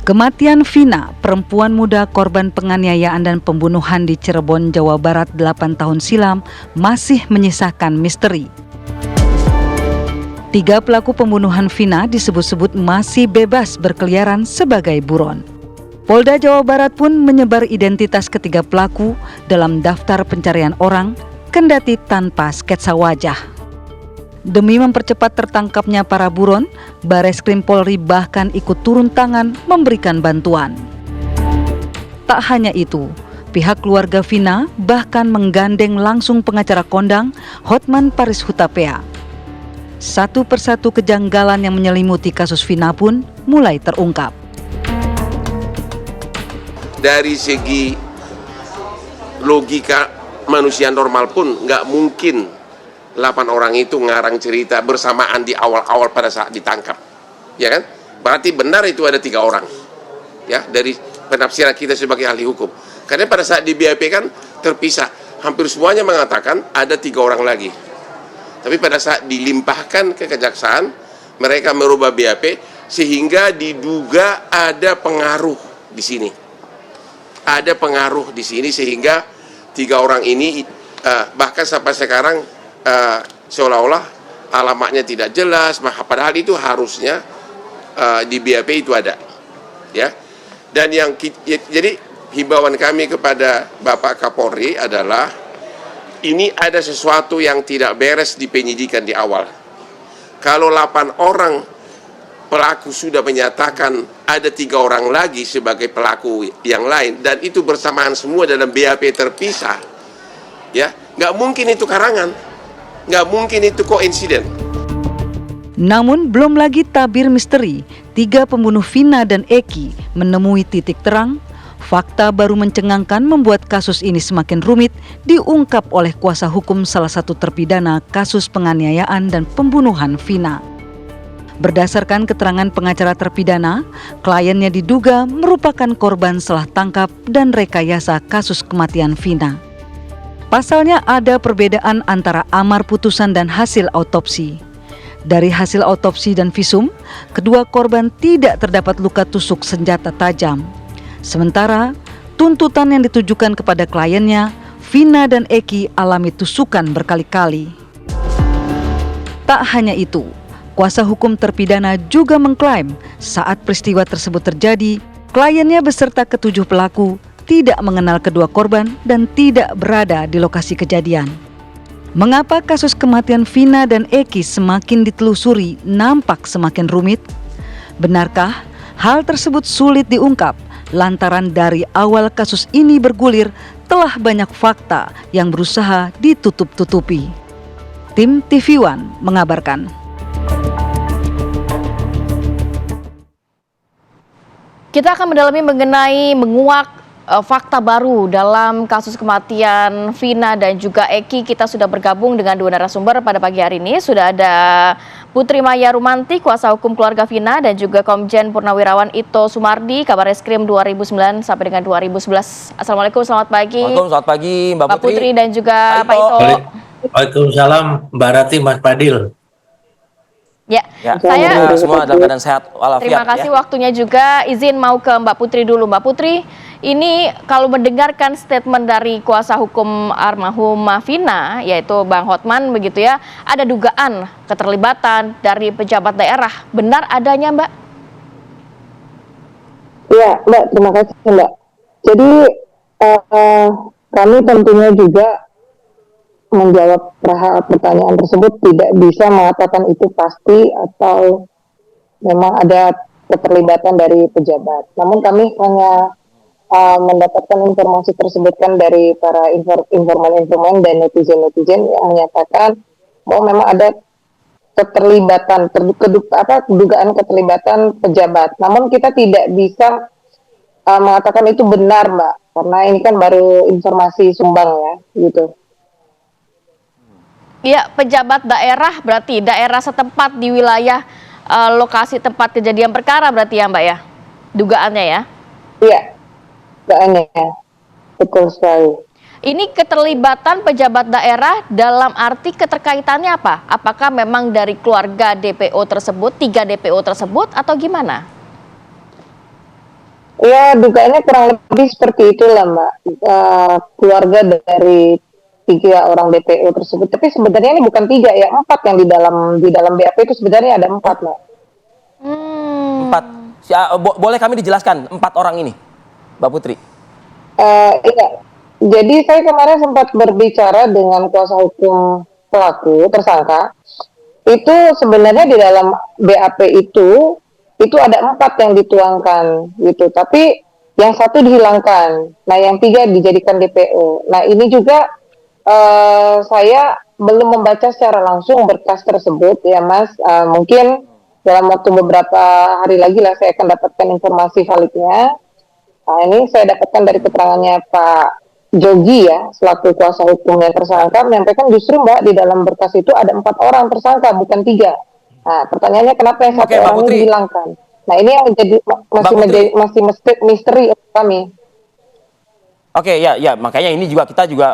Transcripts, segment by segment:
Kematian Vina, perempuan muda korban penganiayaan dan pembunuhan di Cirebon, Jawa Barat 8 tahun silam, masih menyisakan misteri. 3 pelaku pembunuhan Vina disebut-sebut masih bebas berkeliaran sebagai buron. Polda Jawa Barat pun menyebar identitas ketiga pelaku dalam daftar pencarian orang, kendati tanpa sketsa wajah. Demi mempercepat tertangkapnya para buron, Bareskrim Polri bahkan ikut turun tangan memberikan bantuan. Tak hanya itu, pihak keluarga Vina bahkan menggandeng langsung pengacara kondang Hotman Paris Hutapea. Satu persatu kejanggalan yang menyelimuti kasus Vina pun mulai terungkap. Dari segi logika manusia normal pun nggak mungkin 8 orang itu ngarang cerita bersamaan di awal-awal pada saat ditangkap, ya kan? Berarti benar itu ada 3 orang, ya, dari penafsiran kita sebagai ahli hukum. Karena pada saat di BAP kan terpisah, hampir semuanya mengatakan ada 3 orang lagi. Tapi pada saat dilimpahkan ke kejaksaan, mereka merubah BAP sehingga diduga ada pengaruh di sini. Ada pengaruh di sini sehingga 3 orang ini bahkan sampai sekarang seolah-olah alamatnya tidak jelas, padahal itu harusnya di BAP itu ada, ya. Dan jadi himbauan kami kepada Bapak Kapolri adalah ini ada sesuatu yang tidak beres di penyidikan di awal. Kalau 8 orang pelaku sudah menyatakan ada 3 orang lagi sebagai pelaku yang lain dan itu bersamaan semua dalam BAP terpisah, ya, nggak mungkin itu karangan, nggak mungkin itu koinsiden. Namun belum lagi tabir misteri, 3 pembunuh Vina dan Eki menemui titik terang. Fakta baru mencengangkan membuat kasus ini semakin rumit diungkap oleh kuasa hukum salah satu terpidana kasus penganiayaan dan pembunuhan Vina. Berdasarkan keterangan pengacara terpidana, kliennya diduga merupakan korban salah tangkap dan rekayasa kasus kematian Vina. Pasalnya ada perbedaan antara amar putusan dan hasil autopsi. Dari hasil autopsi dan visum, kedua korban tidak terdapat luka tusuk senjata tajam. Sementara tuntutan yang ditujukan kepada kliennya, Vina dan Eki alami tusukan berkali-kali. Tak hanya itu, kuasa hukum terpidana juga mengklaim saat peristiwa tersebut terjadi, kliennya beserta ke-7 pelaku tidak mengenal kedua korban dan tidak berada di lokasi kejadian. Mengapa kasus kematian Vina dan Eki semakin ditelusuri nampak semakin rumit? Benarkah hal tersebut sulit diungkap lantaran dari awal kasus ini bergulir telah banyak fakta yang berusaha ditutup-tutupi? Tim TV One mengabarkan. Kita akan mendalami mengenai menguak fakta baru dalam kasus kematian Vina dan juga Eki. Kita sudah bergabung dengan 2 narasumber pada pagi hari ini. Sudah ada Putri Maya Rumanti, kuasa hukum keluarga Vina, dan juga Komjen Purnawirawan Ito Sumardi, Kabareskrim 2009 sampai dengan 2011. Assalamualaikum, selamat pagi. Waalaikumsalam, selamat pagi Mbak Putri dan juga Pak Ito. Waalaikumsalam, Mbak Rati, Mas Fadil. Ya, saya semua dalam keadaan sehat walafiat. Terima kasih waktunya juga. Izin mau ke Mbak Putri dulu. Mbak Putri, ini kalau mendengarkan statement dari kuasa hukum almarhumah Vina, yaitu Bang Hotman begitu ya, ada dugaan keterlibatan dari pejabat daerah. Benar adanya, Mbak? Iya, Mbak, terima kasih, Mbak. Jadi kami tentunya juga menjawab pertanyaan tersebut tidak bisa mengatakan itu pasti atau memang ada keterlibatan dari pejabat. Namun kami hanya mendapatkan informasi tersebut kan dari para informan-informan dan netizen-netizen yang menyatakan bahwa memang ada keterlibatan, dugaan keterlibatan pejabat. Namun kita tidak bisa mengatakan itu benar, Mbak, karena ini kan baru informasi sumbang ya, gitu. Iya, pejabat daerah berarti daerah setempat di wilayah lokasi tempat kejadian perkara berarti ya, Mbak ya? Dugaannya ya? Iya, dugaannya. Betul sekali. Ini keterlibatan pejabat daerah dalam arti keterkaitannya apa? Apakah memang dari keluarga DPO tersebut, 3 DPO tersebut atau gimana? Ya, dugaannya kurang lebih seperti itulah, Mbak. Keluarga dari 3 orang DPO tersebut. Tapi sebenarnya ini bukan 3 ya, 4 yang di dalam BAP itu sebenarnya ada 4, Mbak. Empat. Boleh kami dijelaskan 4 orang ini, Mbak Putri? Iya. Jadi saya kemarin sempat berbicara dengan kuasa hukum pelaku tersangka. Itu sebenarnya di dalam BAP itu ada 4 yang dituangkan gitu. Tapi yang 1 dihilangkan. Nah, yang 3 dijadikan DPO. Nah, ini juga saya belum membaca secara langsung berkas tersebut ya, Mas. Mungkin dalam waktu beberapa hari lagi lah saya akan dapatkan informasi validnya. Nah, ini saya dapatkan dari keterangannya Pak Jogi ya, selaku kuasa hukum yang tersangka, menyampaikan justru Mbak di dalam berkas itu ada 4 orang tersangka, bukan 3. Nah, pertanyaannya kenapa yang 1 Oke, Mbak orang ini Putri. dihilangkan? Nah, ini yang masih misteri untuk kami. Oke, ya, makanya ini juga kita juga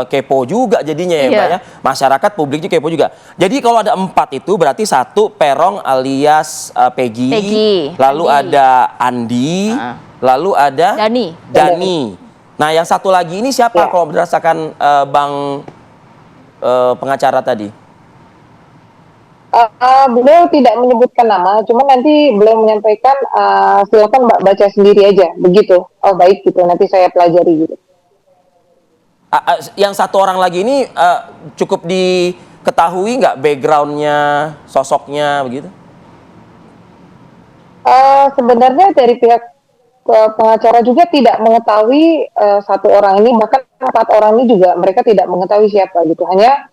kepo juga jadinya ya, Mbak Iya. ya. Masyarakat publik juga kepo juga. Jadi kalau ada 4 itu berarti 1 Perong alias Peggy, Peggy, lalu Andi. ada Andi, lalu ada Dani. Nah, yang 1 lagi ini siapa Ya. kalau berdasarkan Bang pengacara tadi? Beliau tidak menyebutkan nama, cuma nanti beliau menyampaikan silakan Mbak baca sendiri aja, begitu. Oh baik gitu, nanti saya pelajari gitu. Yang 1 orang lagi ini cukup diketahui nggak backgroundnya, sosoknya begitu? Sebenarnya dari pihak pengacara juga tidak mengetahui 1 orang ini, bahkan 4 orang ini juga mereka tidak mengetahui siapa gitu. Hanya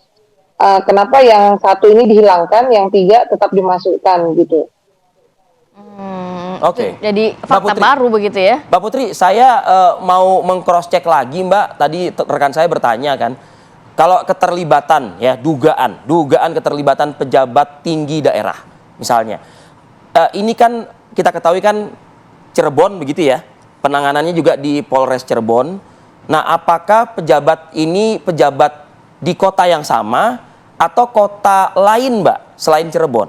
kenapa yang 1 ini dihilangkan, yang 3 tetap dimasukkan gitu. Oke. Jadi Mbak fakta Putri. baru begitu ya. Mbak Putri, saya mau meng-cross check lagi, Mbak. Tadi rekan saya bertanya kan, kalau keterlibatan ya, dugaan keterlibatan pejabat tinggi daerah, misalnya, ini kan kita ketahui kan Cirebon begitu ya, penanganannya juga di Polres Cirebon. Nah, apakah pejabat ini pejabat di kota yang sama atau kota lain, Mbak, selain Cirebon?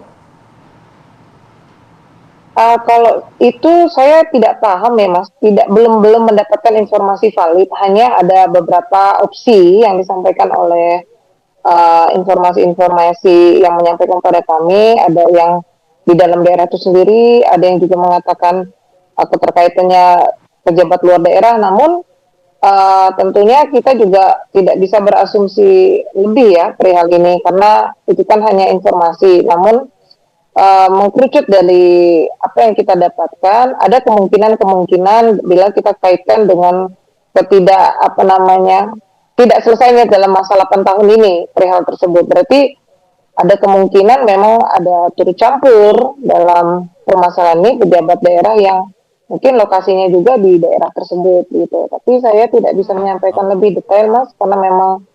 Kalau itu saya tidak paham ya Mas, belum mendapatkan informasi valid. Hanya ada beberapa opsi yang disampaikan oleh informasi-informasi yang menyampaikan pada kami. Ada yang di dalam daerah itu sendiri, ada yang juga mengatakan keterkaitannya pejabat luar daerah. Namun tentunya kita juga tidak bisa berasumsi lebih ya perihal ini, karena itu kan hanya informasi. Namun mengkerucut dari apa yang kita dapatkan, ada kemungkinan bila kita kaitkan dengan tidak selesainya dalam masa 8 tahun ini perihal tersebut. Berarti ada kemungkinan memang ada turut campur dalam permasalahan ini pejabat daerah yang mungkin lokasinya juga di daerah tersebut gitu. Tapi saya tidak bisa menyampaikan lebih detail Mas, karena memang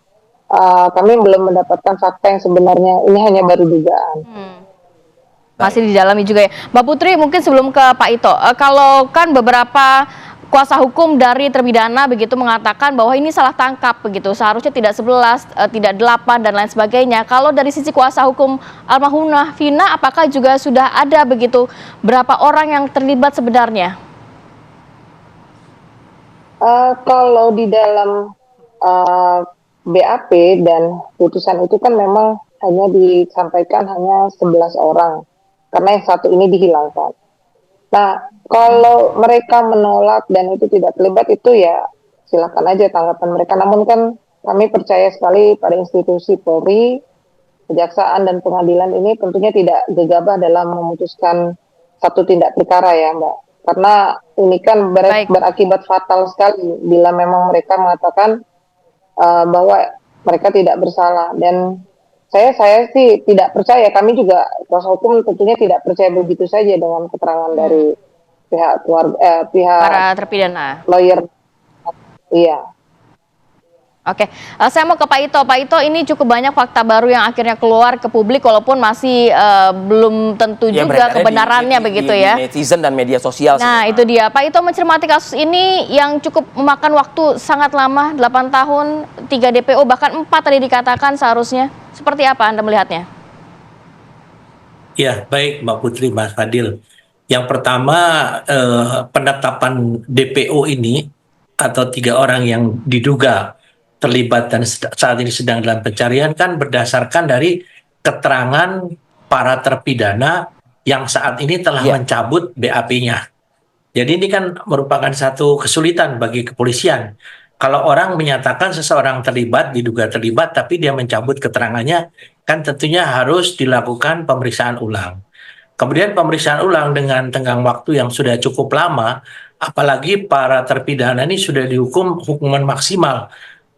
kami belum mendapatkan fakta yang sebenarnya, ini hanya baru dugaan. Masih didalami juga ya. Mbak Putri, mungkin sebelum ke Pak Ito, kalau kan beberapa kuasa hukum dari terpidana begitu mengatakan bahwa ini salah tangkap begitu, seharusnya tidak 11, tidak 8 dan lain sebagainya. Kalau dari sisi kuasa hukum almarhumah Vina, apakah juga sudah ada begitu berapa orang yang terlibat sebenarnya? Kalau di dalam BAP dan putusan itu kan memang hanya disampaikan hanya 11 orang. Karena yang 1 ini dihilangkan. Nah, kalau mereka menolak dan itu tidak terlibat, itu ya silakan aja tanggapan mereka. Namun kan kami percaya sekali pada institusi Polri, kejaksaan dan pengadilan ini tentunya tidak gegabah dalam memutuskan satu tindak perkara ya Mbak. Karena ini kan berakibat fatal sekali bila memang mereka mengatakan bahwa mereka tidak bersalah. Dan saya sih tidak percaya, kami juga kuasa hukum tentunya tidak percaya begitu saja dengan keterangan dari pihak keluarga, pihak Para terpidana. lawyer. Iya. Oke, saya mau ke Pak Ito. Pak Ito, ini cukup banyak fakta baru yang akhirnya keluar ke publik, walaupun masih belum tentu Ya, juga kebenarannya begitu ya. Di netizen dan media sosial. Nah, itu dia. Pak Ito mencermati kasus ini yang cukup memakan waktu sangat lama, 8 tahun, 3 DPO, bahkan 4 tadi dikatakan seharusnya. Seperti apa Anda melihatnya? Ya, baik Mbak Putri, Mas Fadil. Yang pertama, penetapan DPO ini atau 3 orang yang diduga terlibat dan saat ini sedang dalam pencarian kan berdasarkan dari keterangan para terpidana yang saat ini telah Iya. mencabut BAP-nya. Jadi ini kan merupakan satu kesulitan bagi kepolisian. Kalau orang menyatakan seseorang terlibat, diduga terlibat, tapi dia mencabut keterangannya, kan tentunya harus dilakukan pemeriksaan ulang. Kemudian pemeriksaan ulang dengan tenggang waktu yang sudah cukup lama, apalagi para terpidana ini sudah dihukum hukuman maksimal.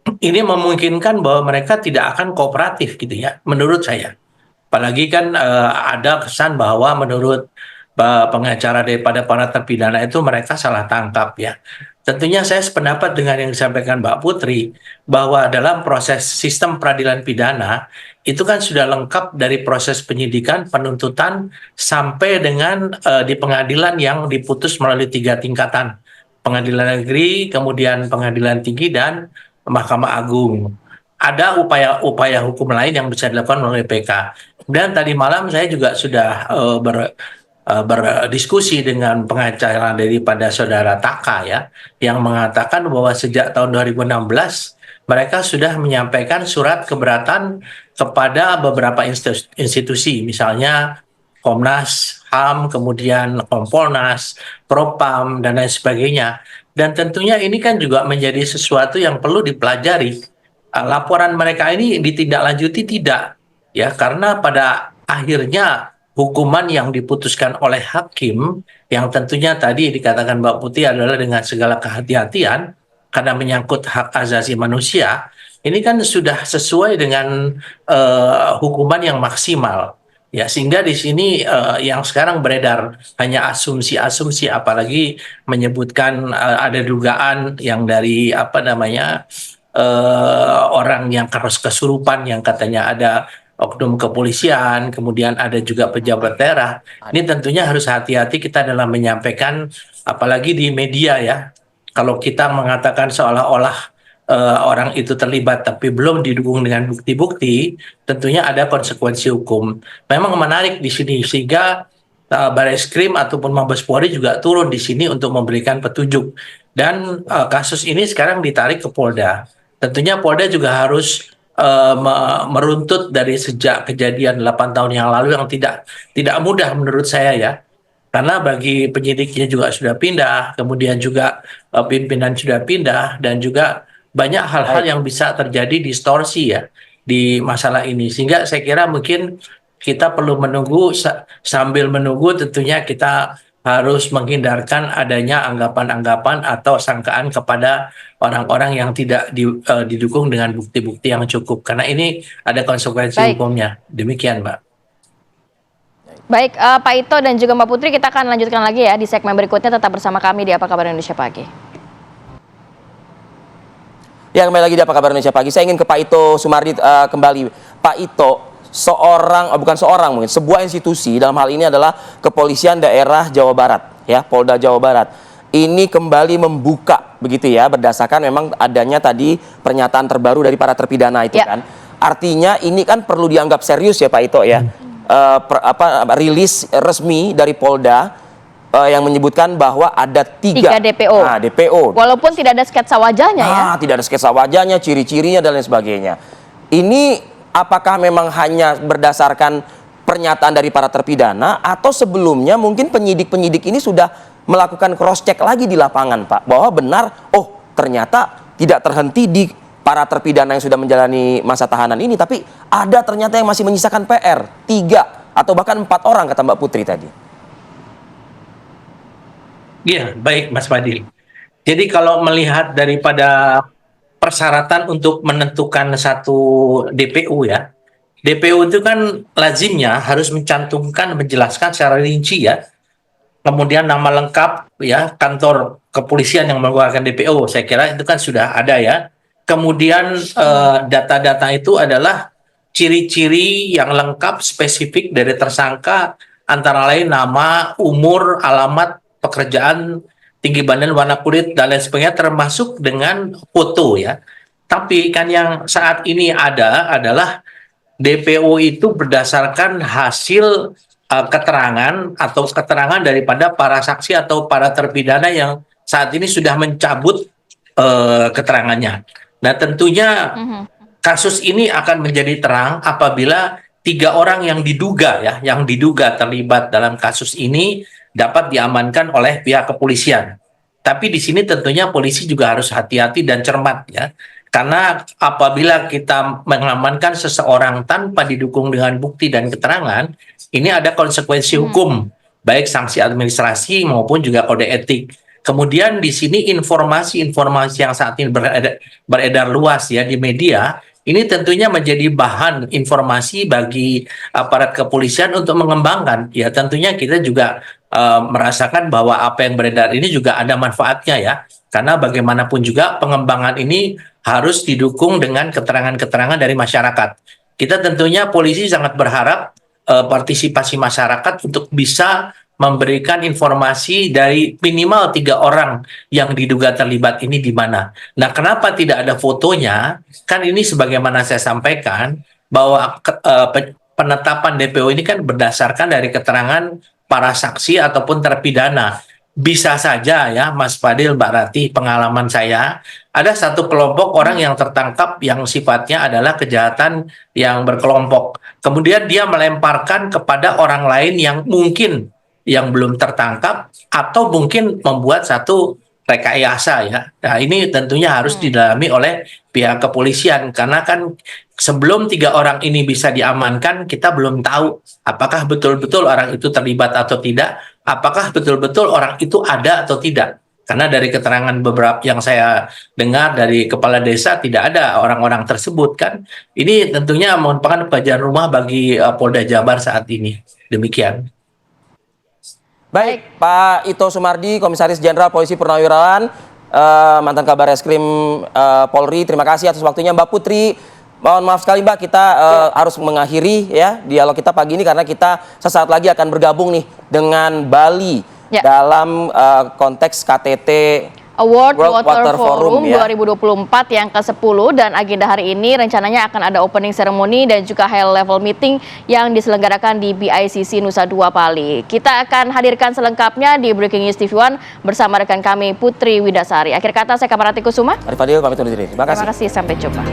Ini memungkinkan bahwa mereka tidak akan kooperatif gitu ya, menurut saya. Apalagi kan ada kesan bahwa menurut pengacara daripada para terpidana itu mereka salah tangkap ya. Tentunya saya sependapat dengan yang disampaikan Mbak Putri bahwa dalam proses sistem peradilan pidana itu kan sudah lengkap dari proses penyidikan, penuntutan sampai dengan di pengadilan yang diputus melalui 3 tingkatan. Pengadilan negeri, kemudian pengadilan tinggi dan Mahkamah Agung. Ada upaya-upaya hukum lain yang bisa dilakukan oleh PK. Dan tadi malam saya juga sudah berdiskusi dengan pengacara daripada saudara Taka ya, yang mengatakan bahwa sejak tahun 2016 mereka sudah menyampaikan surat keberatan kepada beberapa institusi, misalnya Komnas HAM, kemudian Kompolnas, Propam, dan lain sebagainya. Dan tentunya ini kan juga menjadi sesuatu yang perlu dipelajari. Laporan mereka ini ditindaklanjuti tidak, ya, karena pada akhirnya hukuman yang diputuskan oleh hakim, yang tentunya tadi dikatakan Mbak Putih adalah dengan segala kehati-hatian, karena menyangkut hak asasi manusia, ini kan sudah sesuai dengan hukuman yang maksimal. Ya, sehingga di sini yang sekarang beredar hanya asumsi-asumsi, apalagi menyebutkan ada dugaan yang dari orang yang kesurupan yang katanya ada oknum kepolisian, kemudian ada juga pejabat daerah. Ini tentunya harus hati-hati kita dalam menyampaikan, apalagi di media ya. Kalau kita mengatakan seolah-olah orang itu terlibat tapi belum didukung dengan bukti-bukti, tentunya ada konsekuensi hukum. Memang menarik di sini sehingga Bareskrim ataupun Mabes Polri juga turun di sini untuk memberikan petunjuk. Dan kasus ini sekarang ditarik ke Polda. Tentunya Polda juga harus meruntut dari sejak kejadian 8 tahun yang lalu yang tidak mudah menurut saya ya. Karena bagi penyidiknya juga sudah pindah, kemudian juga pimpinan sudah pindah, dan juga banyak hal-hal yang bisa terjadi distorsi ya di masalah ini. Sehingga saya kira mungkin kita perlu menunggu, sambil menunggu tentunya kita harus menghindarkan adanya anggapan-anggapan atau sangkaan kepada orang-orang yang tidak didukung dengan bukti-bukti yang cukup. Karena ini ada konsekuensi hukumnya. Demikian, Mbak. Baik, Pak Ito dan juga Mbak Putri, kita akan lanjutkan lagi ya di segmen berikutnya. Tetap bersama kami di Apa Kabar Indonesia Pagi. Ya, kembali lagi di Apa Kabar Indonesia Pagi. Saya ingin ke Pak Ito Sumardi kembali. Pak Ito, mungkin sebuah institusi, dalam hal ini adalah Kepolisian Daerah Jawa Barat, ya, Polda Jawa Barat. Ini kembali membuka, begitu ya, berdasarkan memang adanya tadi pernyataan terbaru dari para terpidana itu kan. Artinya ini kan perlu dianggap serius ya Pak Ito ya. Rilis resmi dari Polda yang menyebutkan bahwa ada 3 DPO. DPO. Walaupun tidak ada sketsa wajahnya ya. Tidak ada sketsa wajahnya, ciri-cirinya dan lain sebagainya. Ini apakah memang hanya berdasarkan pernyataan dari para terpidana atau sebelumnya mungkin penyidik-penyidik ini sudah melakukan cross check lagi di lapangan, Pak, bahwa benar, oh ternyata tidak terhenti di para terpidana yang sudah menjalani masa tahanan ini, tapi ada ternyata yang masih menyisakan PR 3 atau bahkan 4 orang kata Mbak Putri tadi. Iya, baik Mas Fadil. Jadi kalau melihat daripada persyaratan untuk menentukan satu DPO ya, DPO itu kan lazimnya harus menjelaskan secara rinci ya, kemudian nama lengkap ya, kantor kepolisian yang mengeluarkan DPO, saya kira itu kan sudah ada ya. Kemudian data-data itu adalah ciri-ciri yang lengkap spesifik dari tersangka, antara lain nama, umur, alamat, pekerjaan, tinggi badan, warna kulit, dan lain sebagainya, termasuk dengan foto ya. Tapi kan yang saat ini ada adalah DPO itu berdasarkan hasil keterangan atau keterangan daripada para saksi atau para terpidana yang saat ini sudah mencabut keterangannya. Nah, tentunya kasus ini akan menjadi terang apabila 3 orang yang diduga terlibat dalam kasus ini dapat diamankan oleh pihak kepolisian. Tapi di sini tentunya polisi juga harus hati-hati dan cermat ya. Karena apabila kita mengamankan seseorang tanpa didukung dengan bukti dan keterangan, ini ada konsekuensi hukum, baik sanksi administrasi maupun juga kode etik. Kemudian di sini informasi-informasi yang saat ini beredar luas ya di media, ini tentunya menjadi bahan informasi bagi aparat kepolisian untuk mengembangkan. Ya tentunya kita juga merasakan bahwa apa yang beredar ini juga ada manfaatnya ya. Karena bagaimanapun juga pengembangan ini harus didukung dengan keterangan-keterangan dari masyarakat. Kita tentunya polisi sangat berharap partisipasi masyarakat untuk bisa memberikan informasi dari minimal 3 orang yang diduga terlibat ini di mana. Nah, kenapa tidak ada fotonya? Kan ini sebagaimana saya sampaikan bahwa penetapan DPO ini kan berdasarkan dari keterangan para saksi ataupun terpidana. Bisa saja ya Mas Fadil, Mbak Rati, pengalaman saya, ada satu kelompok orang yang tertangkap yang sifatnya adalah kejahatan yang berkelompok. Kemudian dia melemparkan kepada orang lain yang mungkin yang belum tertangkap atau mungkin membuat satu rekayasa ya. Nah, ini tentunya harus didalami oleh pihak kepolisian karena kan sebelum 3 orang ini bisa diamankan, kita belum tahu apakah betul-betul orang itu terlibat atau tidak, apakah betul-betul orang itu ada atau tidak. Karena dari keterangan beberapa yang saya dengar dari kepala desa tidak ada orang-orang tersebut kan. Ini tentunya merupakan pekerjaan rumah bagi Polda Jabar saat ini. Demikian. Baik, Pak Ito Sumardi, Komisaris Jenderal Polisi Purnawirawan, mantan Kabar Eskrim Polri. Terima kasih atas waktunya, Mbak Putri. Mohon maaf sekali, Mbak, kita harus mengakhiri ya dialog kita pagi ini karena kita sesaat lagi akan bergabung nih dengan Bali dalam konteks KTT World Water Forum ya. 2024 yang ke-10 dan agenda hari ini rencananya akan ada opening ceremony dan juga high level meeting yang diselenggarakan di BICC Nusa Dua Bali. Kita akan hadirkan selengkapnya di Breaking News TV One bersama rekan kami Putri Widasari. Akhir kata saya Kamarati Kusuma. Arif Fadil pamit undur diri. Terima kasih. Terima kasih, sampai jumpa.